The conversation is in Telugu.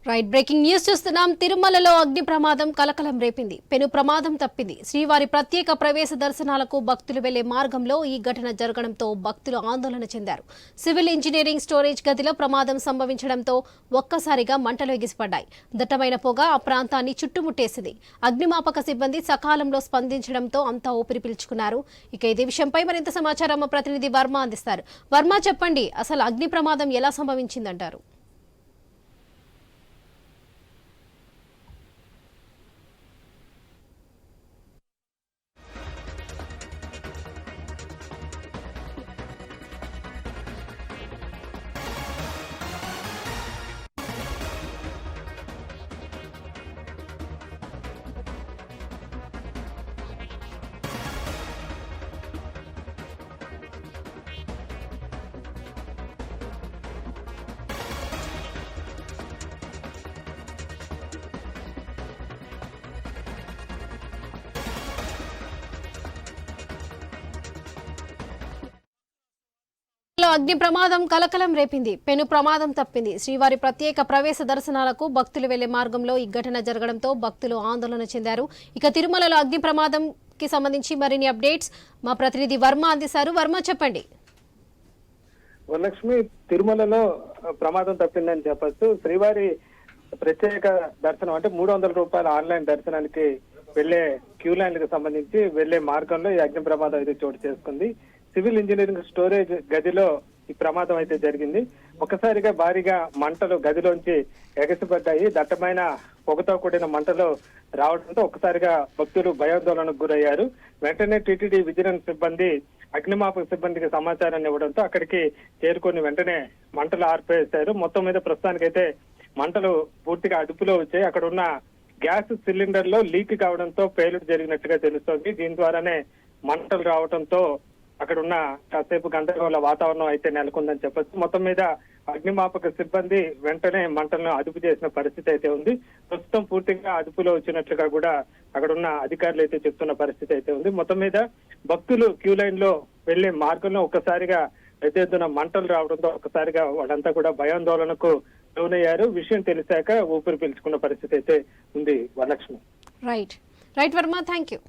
రైట్ బ్రేకింగ్ న్యూస్ చూస్తున్నాం. తిరుమలలో అగ్ని ప్రమాదం కలకలం రేపింది. పెను ప్రమాదం తప్పింది. శ్రీవారి ప్రత్యేక ప్రవేశ దర్శనాలకు భక్తులు వెళ్లే మార్గంలో ఈ ఘటన జరగడంతో భక్తులు ఆందోళన చెందారు. సివిల్ ఇంజనీరింగ్ స్టోరేజ్ గదిలో ప్రమాదం సంభవించడంతో ఒక్కసారిగా మంటలు ఎగిసిపడ్డాయి. దట్టమైన పొగ ఆ ప్రాంతాన్ని చుట్టుముట్టేసింది. అగ్నిమాపక సిబ్బంది సకాలంలో స్పందించడంతో అంతా ఊపిరి పీల్చుకున్నారు. ఇక ఇదే విషయంపై మరింత సమాచారం మా ప్రతినిధి వర్మ అందిస్తారు. వర్మ, చెప్పండి, అసలు అగ్ని ప్రమాదం ఎలా సంభవించిందంటారు? అగ్ని ప్రమాదం కలకలం రేపింది. పెను ప్రమాదం తప్పింది. శ్రీవారి ప్రత్యేక ప్రవేశ దర్శనాలకు భక్తులు వెళ్లే మార్గంలో ఈ ఘటన జరగడంతో భక్తులు ఆందోళన చెందారు. ఇక తిరుమలలో అగ్ని ప్రమాదం కి సంబంధించి మరిన్ని అప్డేట్స్ మా ప్రతినిధి వర్మ అందిస్తారు. వర్మ, చెప్పండి. వరలక్ష్మి, తిరుమలలో ప్రమాదం తప్పిందని చెప్పొచ్చు. శ్రీవారి ప్రత్యేక దర్శనం అంటే 300 రూపాయల ఆన్లైన్ దర్శనానికి వెళ్లే క్యూ లైన్లకు సంబంధించి వెళ్లే మార్గంలో ఈ అగ్ని ప్రమాదం అయితే చోటు చేసుకుంది. సివిల్ ఇంజనీరింగ్ స్టోరేజ్ గదిలో ఈ ప్రమాదం అయితే జరిగింది. ఒకసారిగా భారీగా మంటలు గదిలోంచి ఎగసిపడ్డాయి. దట్టమైన పొగతో కూడిన మంటలు రావడంతో ఒకసారిగా భక్తులు భయాందోళనకు గురయ్యారు. వెంటనే టీటీడీ విజిలెన్స్ సిబ్బంది అగ్నిమాపక సిబ్బందికి సమాచారాన్ని ఇవ్వడంతో అక్కడికి చేరుకొని వెంటనే మంటలు ఆర్పేశారు. మొత్తం మీద ప్రస్తుతానికైతే మంటలు పూర్తిగా అదుపులో వచ్చాయి. అక్కడ ఉన్న గ్యాస్ సిలిండర్ లో లీక్ కావడంతో పేలుడు జరిగినట్టుగా తెలుస్తోంది. దీని ద్వారానే మంటలు రావడంతో అక్కడ ఉన్న కాసేపు గందరగోళ వాతావరణం అయితే నెలకొందని చెప్పొచ్చు. మొత్తం మీద అగ్నిమాపక సిబ్బంది వెంటనే మంటలను అదుపు చేసిన పరిస్థితి అయితే ఉంది. ప్రస్తుతం పూర్తిగా అదుపులో వచ్చినట్లుగా కూడా అక్కడ ఉన్న అధికారులు అయితే చెప్తున్న పరిస్థితి అయితే ఉంది. మొత్తం మీద భక్తులు క్యూ లైన్ లో వెళ్లే మార్గంలో ఒక్కసారిగా పెద్ద ఎత్తున మంటలు రావడంతో ఒక్కసారిగా వాళ్ళంతా కూడా భయాందోళనకు లోనయ్యారు. విషయం తెలిసాక ఊపిరి పీల్చుకున్న పరిస్థితి అయితే ఉంది. Varalakshmi. Right Varma, thank you.